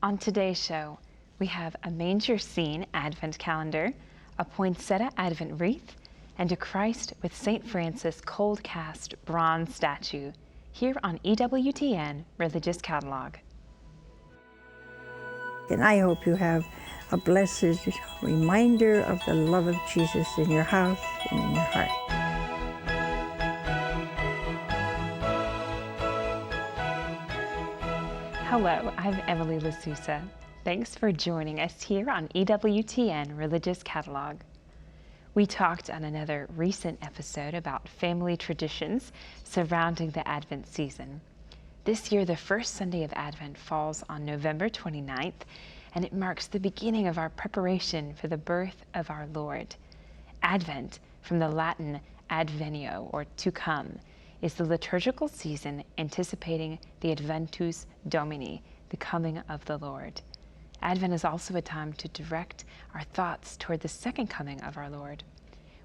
On today's show, we have a Manger scene Advent calendar, a Poinsettia Advent Wreath, and a Christ with St. Francis cold cast bronze statue here on EWTN Religious Catalog. And I hope you have a blessed reminder of the love of Jesus in your house and in your heart. Hello, I'm Emily Lasusa. Thanks for joining us here on EWTN Religious Catalog. We talked on another recent episode about family traditions surrounding the Advent season. This year, the first Sunday of Advent falls on November 29th, and it marks the beginning of our preparation for the birth of our Lord. Advent, from the Latin advenio, or to come, is the liturgical season anticipating the Adventus Domini, the coming of the Lord. Advent is also a time to direct our thoughts toward the second coming of our Lord.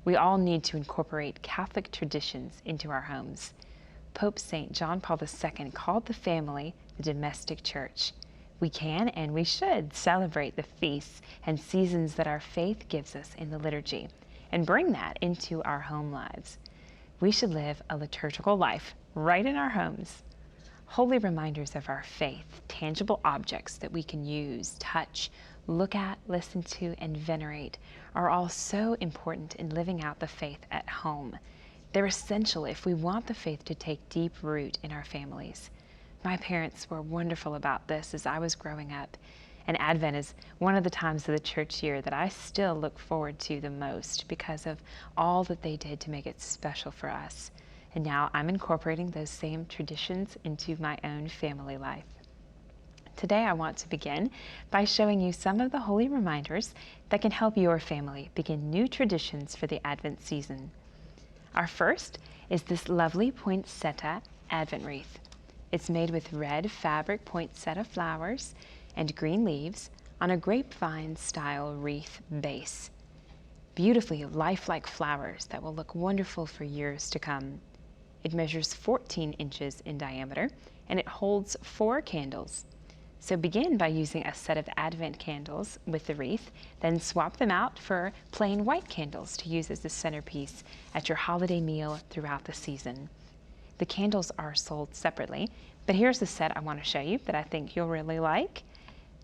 We all need to incorporate Catholic traditions into our homes. Pope St. John Paul II called the family the domestic church. We can and we should celebrate the feasts and seasons that our faith gives us in the liturgy and bring that into our home lives. We should live a liturgical life right in our homes. Holy reminders of our faith, tangible objects that we can use, touch, look at, listen to, and venerate are all so important in living out the faith at home. They're essential if we want the faith to take deep root in our families. My parents were wonderful about this as I was growing up, and Advent is one of the times of the church year that I still look forward to the most because of all that they did to make it special for us. And now I'm incorporating those same traditions into my own family life. Today I want to begin by showing you some of the holy reminders that can help your family begin new traditions for the Advent season. Our first is this lovely Poinsettia Advent Wreath. It's made with red fabric poinsettia flowers and green leaves on a grapevine-style wreath base. Beautifully lifelike flowers that will look wonderful for years to come. It measures 14 inches in diameter and it holds 4 candles. So begin by using a set of Advent candles with the wreath, then swap them out for plain white candles to use as the centerpiece at your holiday meal throughout the season. The candles are sold separately, but here's the set I want to show you that I think you'll really like.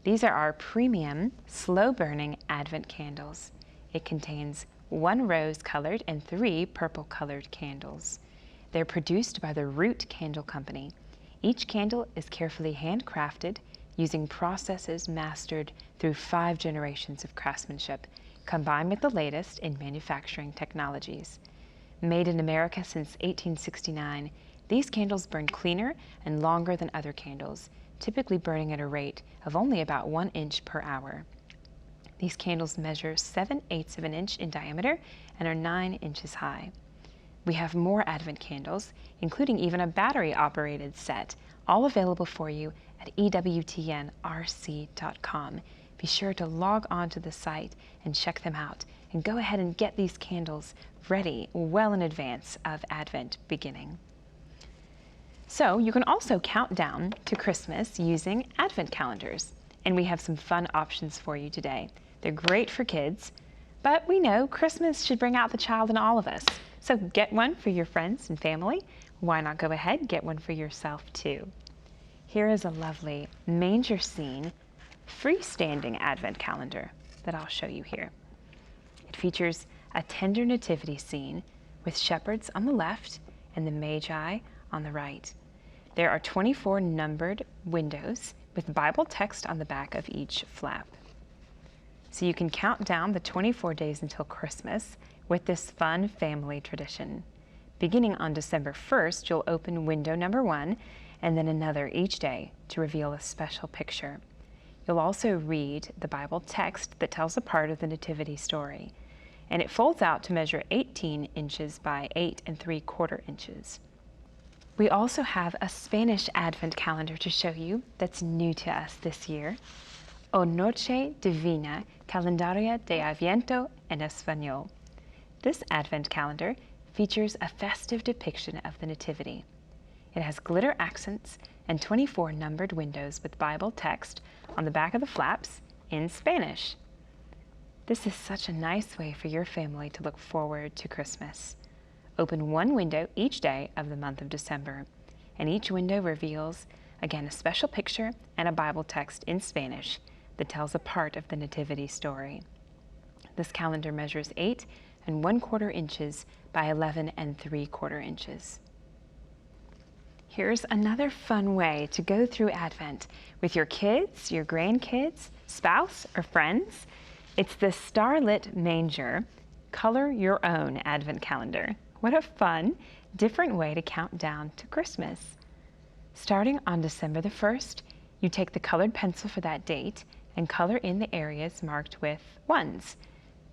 These are our premium, slow-burning Advent candles. It contains 1 rose-colored and 3 purple-colored candles. They're produced by the Root Candle Company. Each candle is carefully handcrafted using processes mastered through 5 generations of craftsmanship, combined with the latest in manufacturing technologies. Made in America since 1869, these candles burn cleaner and longer than other candles, typically burning at a rate of only about 1 inch per hour. These candles measure 7/8 of an inch in diameter and are 9 inches high. We have more Advent candles, including even a battery-operated set, all available for you at EWTNRC.com. Be sure to log on to the site and check them out, and go ahead and get these candles ready well in advance of Advent beginning. So you can also count down to Christmas using Advent calendars, and we have some fun options for you today. They're great for kids, but we know Christmas should bring out the child in all of us. So get one for your friends and family. Why not go ahead and get one for yourself too? Here is a lovely Manger scene freestanding Advent calendar that I'll show you here. It features a tender nativity scene with shepherds on the left and the Magi on the right. There are 24 numbered windows with Bible text on the back of each flap. So you can count down the 24 days until Christmas with this fun family tradition. Beginning on December 1st, you'll open window number 1 and then another each day to reveal a special picture. You'll also read the Bible text that tells a part of the nativity story, and it folds out to measure 18 inches by 8 3/4 inches. We also have a Spanish Advent calendar to show you that's new to us this year. O Noche Divina, Calendario de Adviento en Español. This Advent calendar features a festive depiction of the Nativity. It has glitter accents and 24 numbered windows with Bible text on the back of the flaps in Spanish. This is such a nice way for your family to look forward to Christmas. Open one window each day of the month of December, and each window reveals, again, a special picture and a Bible text in Spanish that tells a part of the Nativity story. This calendar measures 8 1/4 inches by 11 3/4 inches. Here's another fun way to go through Advent with your kids, your grandkids, spouse, or friends. It's the Starlit Manger Color Your Own Advent Calendar. What a fun, different way to count down to Christmas. Starting on December the 1st, you take the colored pencil for that date and color in the areas marked with 1s.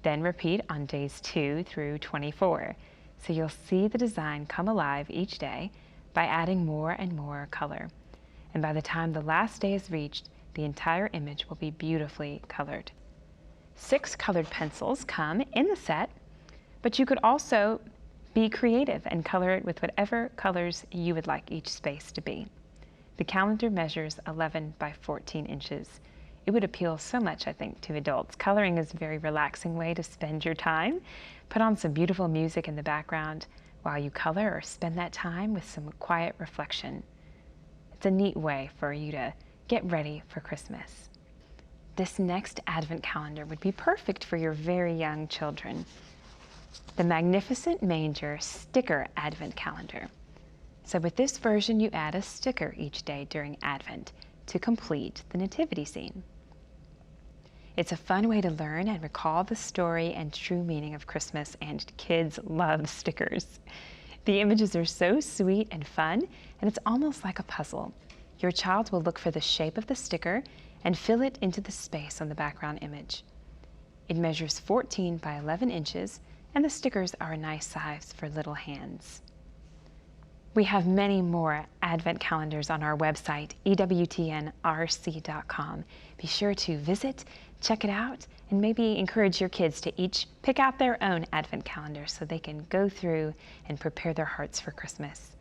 Then repeat on days 2 through 24. So you'll see the design come alive each day by adding more and more color. And by the time the last day is reached, the entire image will be beautifully colored. 6 colored pencils come in the set, but you could also be creative and color it with whatever colors you would like each space to be. The calendar measures 11 by 14 inches. It would appeal so much, I think, to adults. Coloring is a very relaxing way to spend your time. Put on some beautiful music in the background while you color, or spend that time with some quiet reflection. It's a neat way for you to get ready for Christmas. This next Advent calendar would be perfect for your very young children. The Magnificent Manger Sticker Advent Calendar. So with this version, you add a sticker each day during Advent to complete the nativity scene. It's a fun way to learn and recall the story and true meaning of Christmas, and kids love stickers. The images are so sweet and fun, and it's almost like a puzzle. Your child will look for the shape of the sticker and fill it into the space on the background image. It measures 14 by 11 inches, and the stickers are a nice size for little hands. We have many more Advent calendars on our website, EWTNRC.com. Be sure to visit, check it out, and maybe encourage your kids to each pick out their own Advent calendar so they can go through and prepare their hearts for Christmas.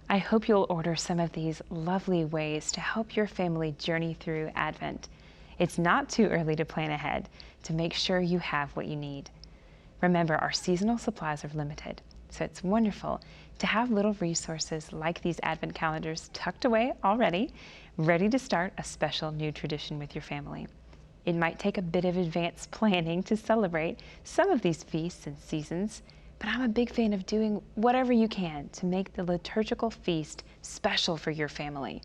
I hope you'll order some of these lovely ways to help your family journey through Advent. It's not too early to plan ahead to make sure you have what you need. Remember, our seasonal supplies are limited, so it's wonderful to have little resources like these Advent calendars tucked away already, ready to start a special new tradition with your family. It might take a bit of advanced planning to celebrate some of these feasts and seasons, but I'm a big fan of doing whatever you can to make the liturgical feast special for your family.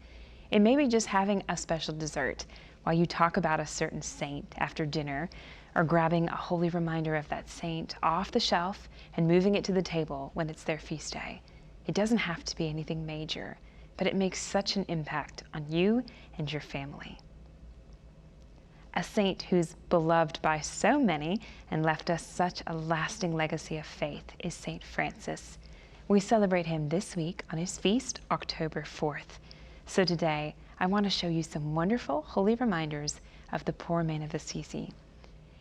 It may be just having a special dessert while you talk about a certain saint after dinner, or grabbing a holy reminder of that saint off the shelf and moving it to the table when it's their feast day. It doesn't have to be anything major, but it makes such an impact on you and your family. A saint who's beloved by so many and left us such a lasting legacy of faith is Saint Francis. We celebrate him this week on his feast, October 4th. So today, I want to show you some wonderful holy reminders of the poor man of Assisi.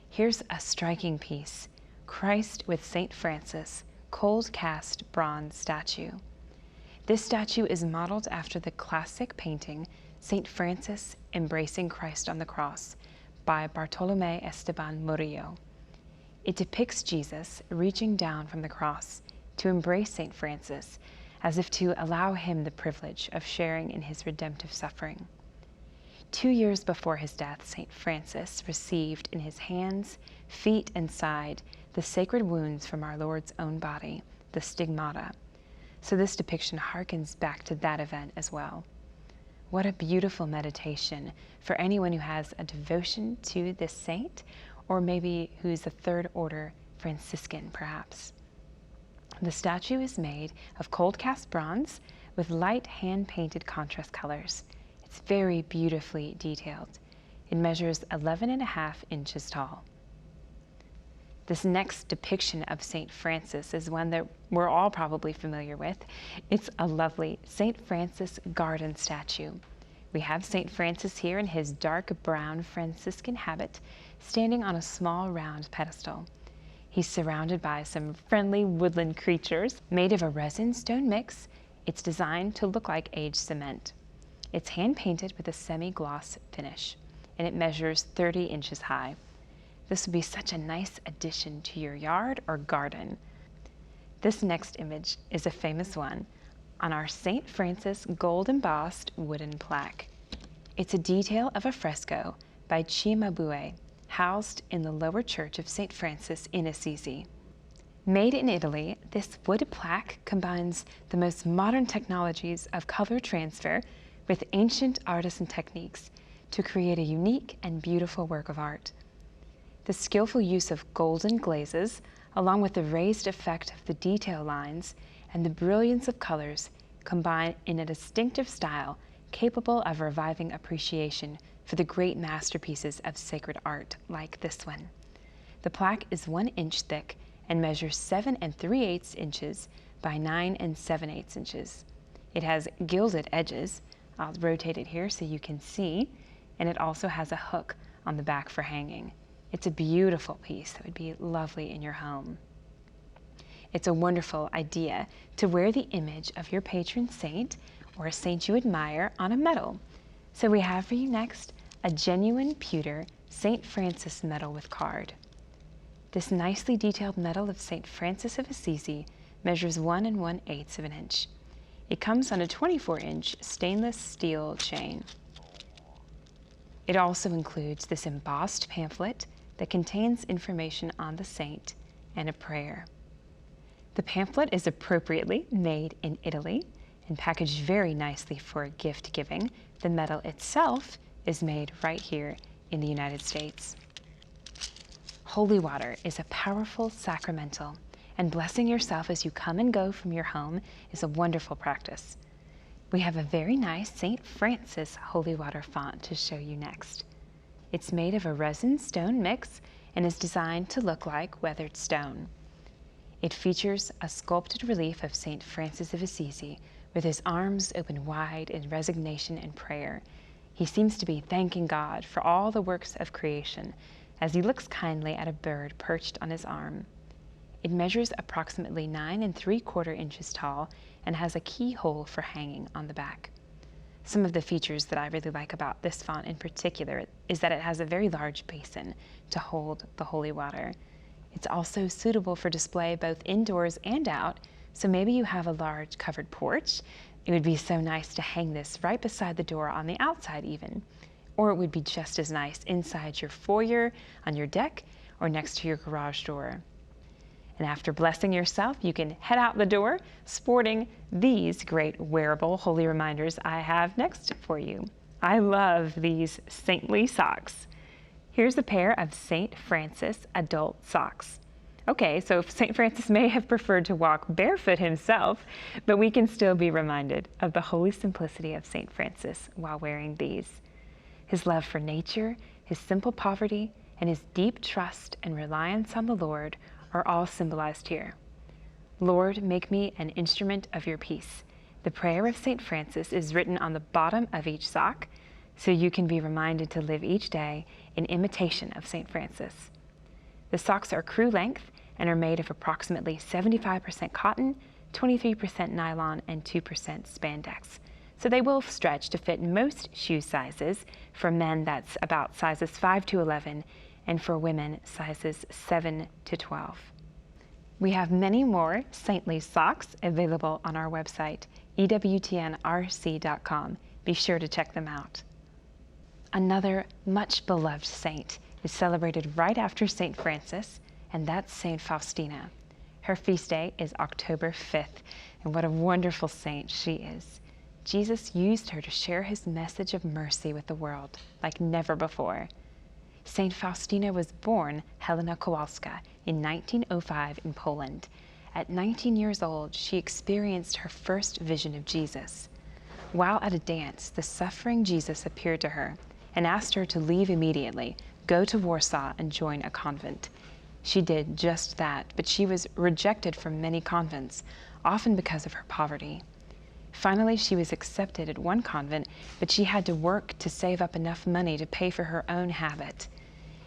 Here's a striking piece, Christ with Saint Francis, cold cast bronze statue. This statue is modeled after the classic painting, Saint Francis Embracing Christ on the Cross, by Bartolomé Esteban Murillo. It depicts Jesus reaching down from the cross to embrace Saint Francis, as if to allow him the privilege of sharing in his redemptive suffering. 2 years before his death, Saint Francis received in his hands, feet, and side the sacred wounds from our Lord's own body, the stigmata. So this depiction harkens back to that event as well. What a beautiful meditation for anyone who has a devotion to this saint, or maybe who's a third order Franciscan perhaps. The statue is made of cold cast bronze with light hand-painted contrast colors. It's very beautifully detailed. It measures 11.5 inches tall. This next depiction of St. Francis is one that we're all probably familiar with. It's a lovely St. Francis garden statue. We have St. Francis here in his dark brown Franciscan habit, standing on a small round pedestal. He's surrounded by some friendly woodland creatures made of a resin-stone mix. It's designed to look like aged cement. It's hand-painted with a semi-gloss finish, and it measures 30 inches high. This would be such a nice addition to your yard or garden. This next image is a famous one on our St. Francis gold embossed wooden plaque. It's a detail of a fresco by Cimabue, housed in the lower church of St. Francis in Assisi. Made in Italy, this wood plaque combines the most modern technologies of color transfer with ancient artisan techniques to create a unique and beautiful work of art. The skillful use of golden glazes, along with the raised effect of the detail lines and the brilliance of colors, combine in a distinctive style capable of reviving appreciation for the great masterpieces of sacred art like this one. The plaque is 1 inch thick and measures 7 3/8 inches by 9 7/8 inches. It has gilded edges. I'll rotate it here so you can see, and it also has a hook on the back for hanging. It's a beautiful piece that would be lovely in your home. It's a wonderful idea to wear the image of your patron saint or a saint you admire on a medal. So we have for you next a genuine pewter St. Francis medal with card. This nicely detailed medal of St. Francis of Assisi measures 1 1/8 of an inch. It comes on a 24-inch stainless steel chain. It also includes this embossed pamphlet that contains information on the saint and a prayer. The pamphlet is appropriately made in Italy and packaged very nicely for gift giving. The medal itself is made right here in the United States. Holy water is a powerful sacramental, and blessing yourself as you come and go from your home is a wonderful practice. We have a very nice St. Francis holy water font to show you next. It's made of a resin stone mix and is designed to look like weathered stone. It features a sculpted relief of St. Francis of Assisi with his arms open wide in resignation and prayer. He seems to be thanking God for all the works of creation as he looks kindly at a bird perched on his arm. It measures approximately 9 3/4 inches tall and has a keyhole for hanging on the back. Some of the features that I really like about this font in particular is that it has a very large basin to hold the holy water. It's also suitable for display both indoors and out, so maybe you have a large covered porch. It would be so nice to hang this right beside the door on the outside even. Or it would be just as nice inside your foyer, on your deck, or next to your garage door. And after blessing yourself, you can head out the door sporting these great wearable holy reminders I have next for you. I love these saintly socks. Here's a pair of St. Francis adult socks. Okay, so St. Francis may have preferred to walk barefoot himself, but we can still be reminded of the holy simplicity of St. Francis while wearing these. His love for nature, his simple poverty, and his deep trust and reliance on the Lord are all symbolized here. Lord, make me an instrument of your peace. The prayer of St. Francis is written on the bottom of each sock, so you can be reminded to live each day in imitation of St. Francis. The socks are crew length and are made of approximately 75% cotton, 23% nylon, and 2% spandex. So they will stretch to fit most shoe sizes. For men, that's about sizes 5 to 11, and for women, sizes 7 to 12. We have many more saintly socks available on our website, EWTNRC.com. Be sure to check them out. Another much beloved saint is celebrated right after St. Francis, and that's St. Faustina. Her feast day is October 5th, and what a wonderful saint she is. Jesus used her to share his message of mercy with the world like never before. St. Faustina was born Helena Kowalska in 1905 in Poland. At 19 years old, she experienced her first vision of Jesus. While at a dance, the suffering Jesus appeared to her and asked her to leave immediately, go to Warsaw and join a convent. She did just that, but she was rejected from many convents, often because of her poverty. Finally, she was accepted at one convent, but she had to work to save up enough money to pay for her own habit.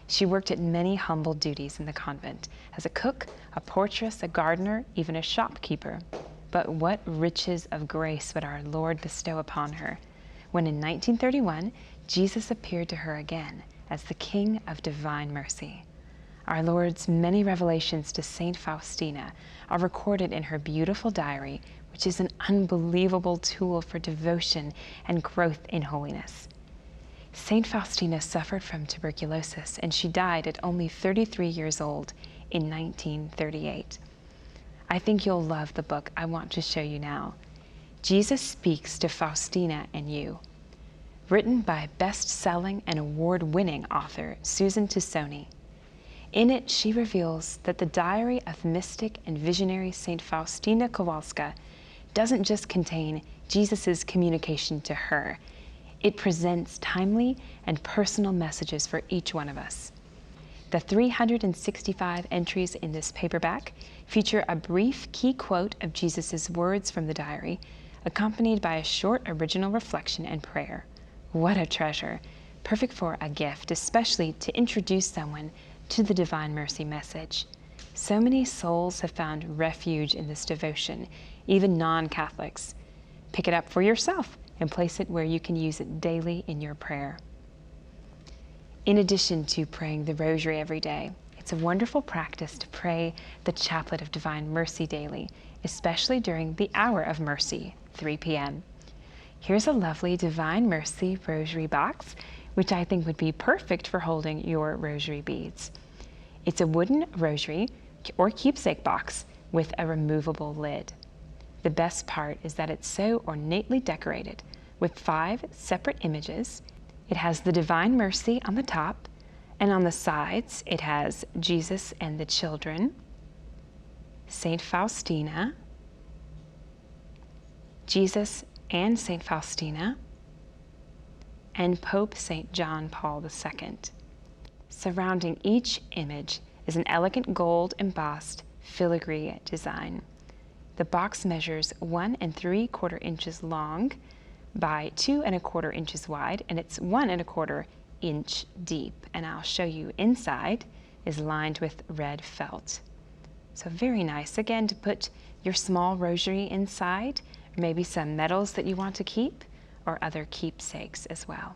She worked at many humble duties in the convent, as a cook, a portress, a gardener, even a shopkeeper. But what riches of grace would our Lord bestow upon her? when in 1931, Jesus appeared to her again as the King of Divine Mercy. Our Lord's many revelations to Saint Faustina are recorded in her beautiful diary, which is an unbelievable tool for devotion and growth in holiness. Saint Faustina suffered from tuberculosis, and she died at only 33 years old in 1938. I think you'll love the book I want to show you now. Jesus Speaks to Faustina and You. Written by best-selling and award-winning author Susan Tassoni. In it, she reveals that the diary of mystic and visionary Saint Faustina Kowalska doesn't just contain Jesus' communication to her. It presents timely and personal messages for each one of us. The 365 entries in this paperback feature a brief key quote of Jesus' words from the diary, accompanied by a short original reflection and prayer. What a treasure! Perfect for a gift, especially to introduce someone to the Divine Mercy message. So many souls have found refuge in this devotion, even non-Catholics. Pick it up for yourself and place it where you can use it daily in your prayer. In addition to praying the Rosary every day, it's a wonderful practice to pray the Chaplet of Divine Mercy daily, especially during the Hour of Mercy, 3 p.m. Here's a lovely Divine Mercy Rosary box, which I think would be perfect for holding your rosary beads. It's a wooden rosary or keepsake box with a removable lid. The best part is that it's so ornately decorated with 5 separate images. It has the Divine Mercy on the top, and on the sides it has Jesus and the children, Saint Faustina, Jesus and Saint Faustina, and Pope St. John Paul II. Surrounding each image is an elegant gold embossed filigree design. The box measures 1 3/4 inches long by 2 1/4 inches wide, and it's 1 1/4 inch deep. And I'll show you inside is lined with red felt. So very nice, again, to put your small rosary inside, or maybe some medals that you want to keep, or other keepsakes as well.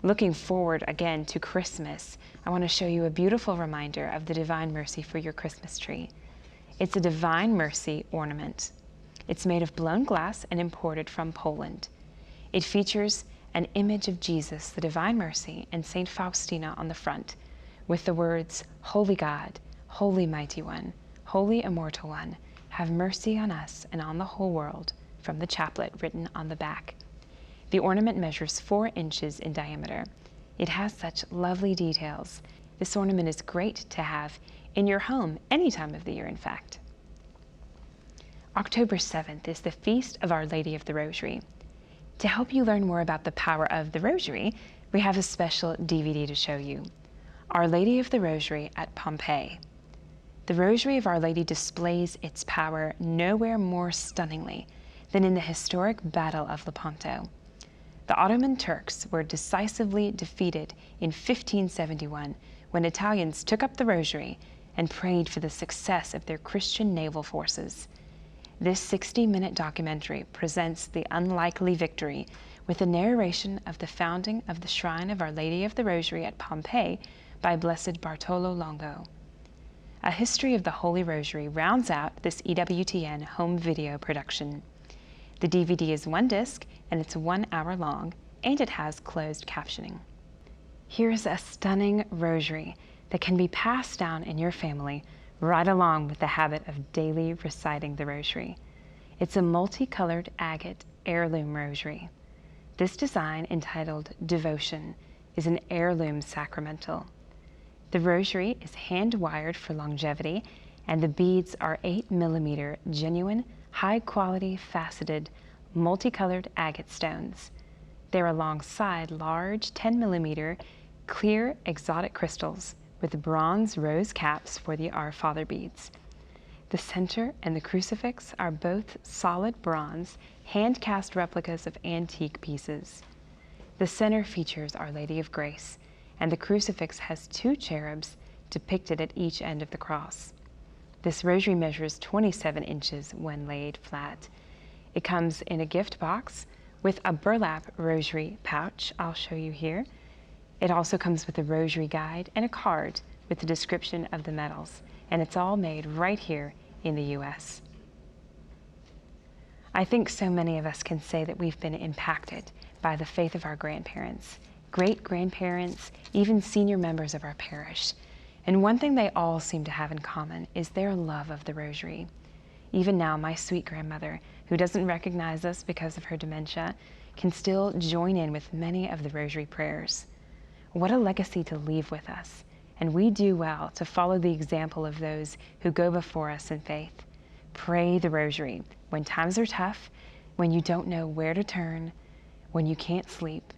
Looking forward again to Christmas, I want to show you a beautiful reminder of the Divine Mercy for your Christmas tree. It's a Divine Mercy ornament. It's made of blown glass and imported from Poland. It features an image of Jesus, the Divine Mercy, and Saint Faustina on the front, with the words, "Holy God, Holy Mighty One, Holy Immortal One, have mercy on us and on the whole world," from the chaplet written on the back. The ornament measures 4 inches in diameter. It has such lovely details. This ornament is great to have in your home any time of the year, in fact. October 7th is the Feast of Our Lady of the Rosary. To help you learn more about the power of the Rosary, we have a special DVD to show you, Our Lady of the Rosary at Pompeii. The Rosary of Our Lady displays its power nowhere more stunningly than in the historic Battle of Lepanto. The Ottoman Turks were decisively defeated in 1571 when Italians took up the Rosary and prayed for the success of their Christian naval forces. This 60-minute documentary presents the unlikely victory with a narration of the founding of the Shrine of Our Lady of the Rosary at Pompeii by Blessed Bartolo Longo. A history of the Holy Rosary rounds out this EWTN home video production. The DVD is 1 disc and it's 1 hour long, and it has closed captioning. Here's a stunning rosary that can be passed down in your family right along with the habit of daily reciting the rosary. It's a multicolored agate heirloom rosary. This design, entitled Devotion, is an heirloom sacramental. The rosary is hand-wired for longevity, and the beads are 8mm genuine, high-quality, faceted, multicolored agate stones. They're alongside large 10mm clear exotic crystals with bronze rose caps for the Our Father beads. The center and the crucifix are both solid bronze, hand-cast replicas of antique pieces. The center features Our Lady of Grace, and the crucifix has 2 cherubs depicted at each end of the cross. This rosary measures 27 inches when laid flat. It comes in a gift box with a burlap rosary pouch I'll show you here. It also comes with a rosary guide and a card with the description of the medals, and it's all made right here in the U.S. I think so many of us can say that we've been impacted by the faith of our grandparents, great-grandparents, even senior members of our parish. And one thing they all seem to have in common is their love of the rosary. Even now, my sweet grandmother, who doesn't recognize us because of her dementia, can still join in with many of the rosary prayers. What a legacy to leave with us, and we do well to follow the example of those who go before us in faith. Pray the rosary when times are tough, when you don't know where to turn, when you can't sleep,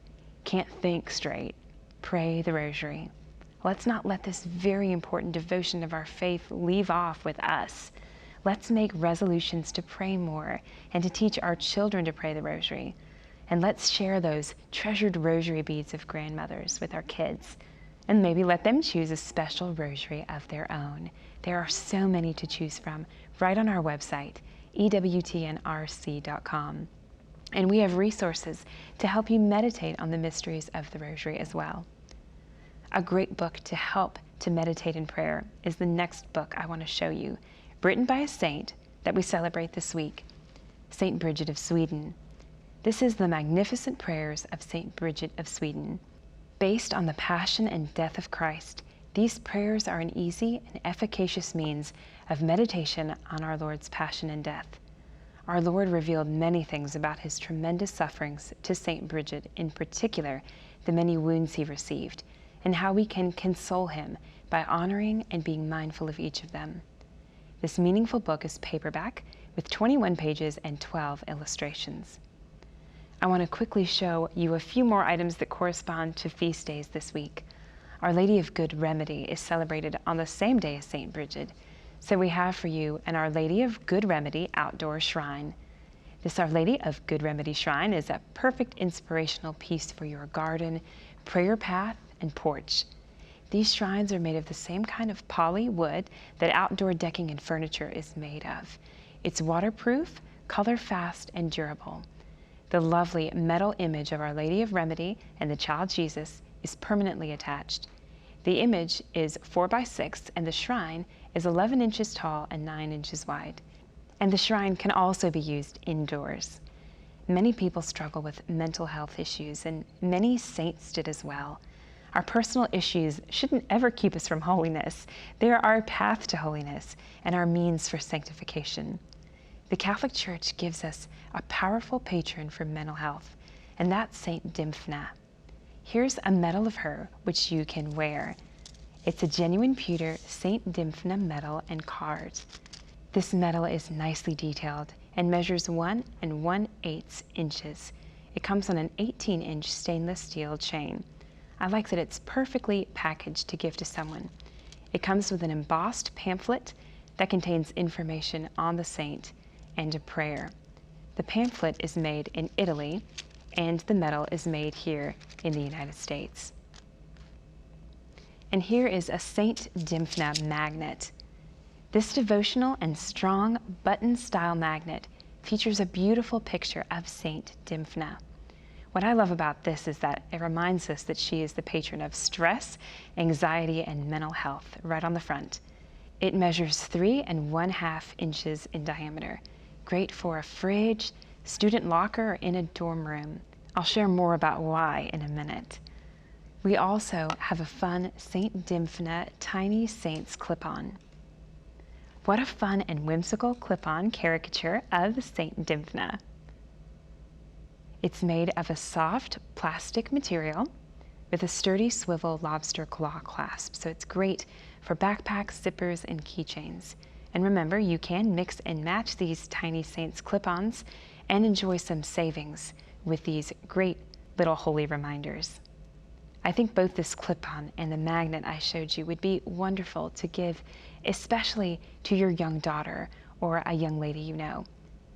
can't think straight. Pray the rosary. Let's not let this very important devotion of our faith leave off with us. Let's make resolutions to pray more and to teach our children to pray the rosary. And let's share those treasured rosary beads of grandmothers with our kids. And maybe let them choose a special rosary of their own. There are so many to choose from right on our website, EWTNRC.com. And we have resources to help you meditate on the mysteries of the rosary as well. A great book to help to meditate in prayer is the next book I want to show you, written by a saint that we celebrate this week, Saint Bridget of Sweden. This is the Magnificent Prayers of Saint Bridget of Sweden. Based on the passion and death of Christ, these prayers are an easy and efficacious means of meditation on our Lord's passion and death. Our Lord revealed many things about his tremendous sufferings to Saint Bridget, in particular, the many wounds he received, and how we can console him by honoring and being mindful of each of them. This meaningful book is paperback with 21 pages and 12 illustrations. I want to quickly show you a few more items that correspond to feast days this week. Our Lady of Good Remedy is celebrated on the same day as Saint Bridget, so we have for you an Our Lady of Good Remedy outdoor shrine. This Our Lady of Good Remedy shrine is a perfect inspirational piece for your garden, prayer path, and porch. These shrines are made of the same kind of poly wood that outdoor decking and furniture is made of. It's waterproof, color fast, and durable. The lovely metal image of Our Lady of Remedy and the Child Jesus is permanently attached. The image is 4x6 and the shrine is 11 inches tall and 9 inches wide. And the shrine can also be used indoors. Many people struggle with mental health issues, and many saints did as well. Our personal issues shouldn't ever keep us from holiness. They are our path to holiness and our means for sanctification. The Catholic Church gives us a powerful patron for mental health, and that's Saint DYMPHNA. Here's a medal of her which you can wear. It's a genuine pewter Saint DYMPHNA medal and card. This medal is nicely detailed and measures 1 1/8 inches. It comes on an 18-inch stainless steel chain. I like that it's perfectly packaged to give to someone. It comes with an embossed pamphlet that contains information on the saint and a prayer. The pamphlet is made in Italy, and the medal is made here in the United States. And here is a Saint DYMPHNA magnet. This devotional and strong button-style magnet features a beautiful picture of Saint DYMPHNA. What I love about this is that it reminds us that she is the patron of stress, anxiety, and mental health right on the front. It measures 3 1/2 inches in diameter, great for a fridge, student locker, or in a dorm room. I'll share more about why in a minute. We also have a fun Saint DYMPHNA Tiny Saints clip-on. What a fun and whimsical clip-on caricature of Saint DYMPHNA. It's made of a soft plastic material with a sturdy swivel lobster claw clasp, so it's great for backpacks, zippers, and keychains. And remember, you can mix and match these Tiny Saints clip-ons and enjoy some savings with these great little holy reminders. I think both this clip-on and the magnet I showed you would be wonderful to give, especially to your young daughter or a young lady you know.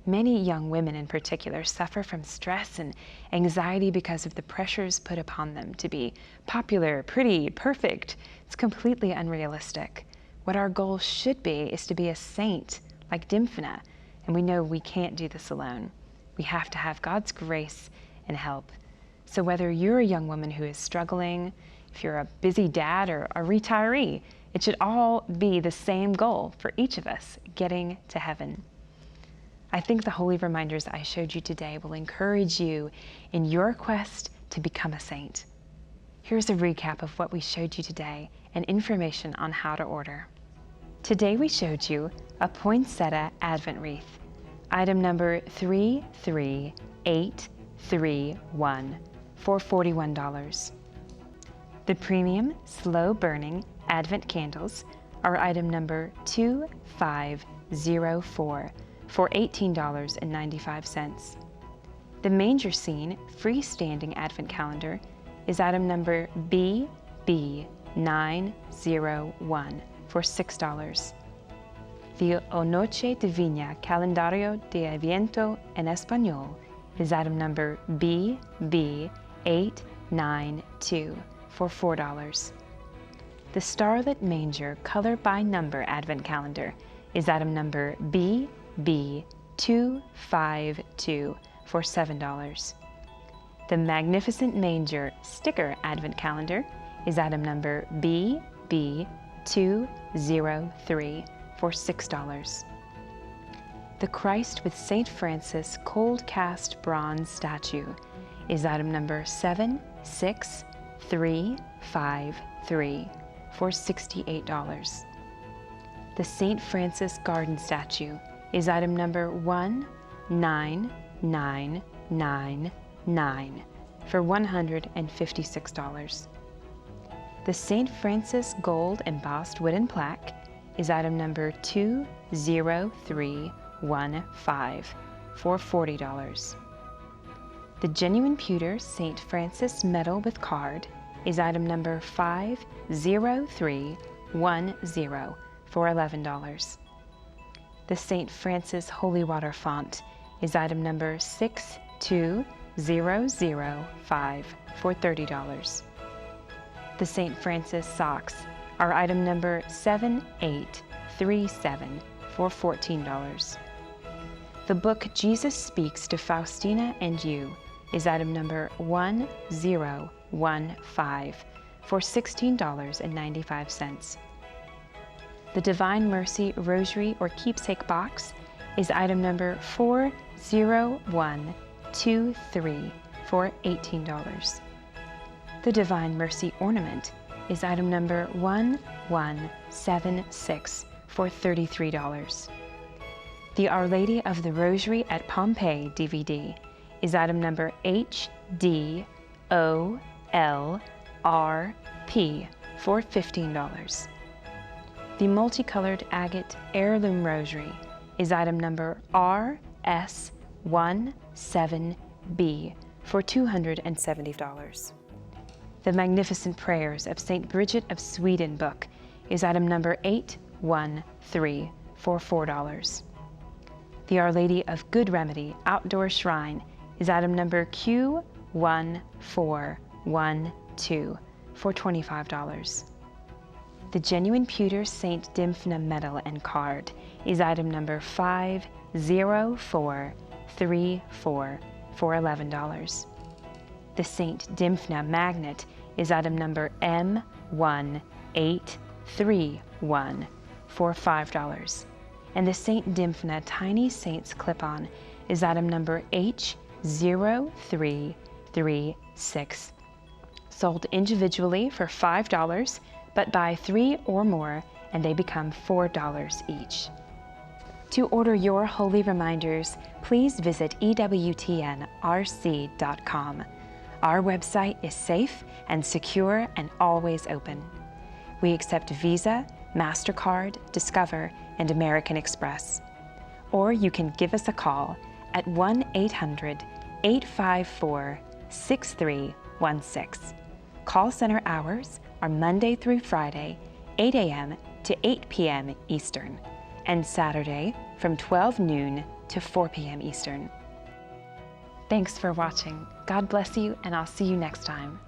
Many young women in particular suffer from stress and anxiety because of the pressures put upon them to be popular, pretty, perfect. It's completely unrealistic. What our goal should be is to be a saint like DYMPHNA, and we know we can't do this alone. We have to have God's grace and help. So whether you're a young woman who is struggling, if you're a busy dad or a retiree, it should all be the same goal for each of us, getting to heaven. I think the holy reminders I showed you today will encourage you in your quest to become a saint. Here's a recap of what we showed you today and information on how to order. Today we showed you a Poinsettia Advent Wreath, item number 33831 for $41. The premium slow burning Advent candles are item number 2504 for $18.95. The Manger Scene freestanding Advent calendar is item number BB901 for $6. The O Noche Divina Calendario de Adviento en Español is item number BB892 for $4. The Starlit Manger Color by Number Advent Calendar is item number BB252 for $7. The Magnificent Manger Sticker Advent Calendar is item number BB203 for $6. The Christ with St. Francis Cold Cast Bronze Statue is item number 76353 for $68. The St. Francis Garden Statue is item number 19999 for $156. The St. Francis Gold Embossed Wooden Plaque is item number 20315 for $40. The Genuine Pewter St. Francis Medal with Card is item number 50310 for $11. The St. Francis Holy Water Font is item number 62005 for $30. The St. Francis Socks are item number 7837 for $14. The book Jesus Speaks to Faustina and You is item number 1015 for $16.95. The Divine Mercy Rosary or Keepsake Box is item number 40123 for $18. The Divine Mercy Ornament is item number 1176 for $33. The Our Lady of the Rosary at Pompeii DVD is item number HDOLRP for $15. The Multicolored Agate Heirloom Rosary is item number RS17B for $270. The Magnificent Prayers of St. Bridget of Sweden book is item number 813 for $4. The Our Lady of Good Remedy Outdoor Shrine is item number Q1412 for $25. The Genuine Pewter St. DYMPHNA Medal and Card is item number 50434 for $11. The St. DYMPHNA Magnet is item number M1831 for $5. And the St. DYMPHNA Tiny Saints Clip-On is item number H0336, sold individually for $5, but buy 3 or more and they become $4 each. To order your holy reminders, please visit EWTNRC.com. Our website is safe and secure and always open. We accept Visa, MasterCard, Discover, and American Express. Or you can give us a call at 1-800-854-6316. Call center hours are Monday through Friday, 8 a.m. to 8 p.m. Eastern, and Saturday from 12 noon to 4 p.m. Eastern. Thanks for watching. God bless you, and I'll see you next time.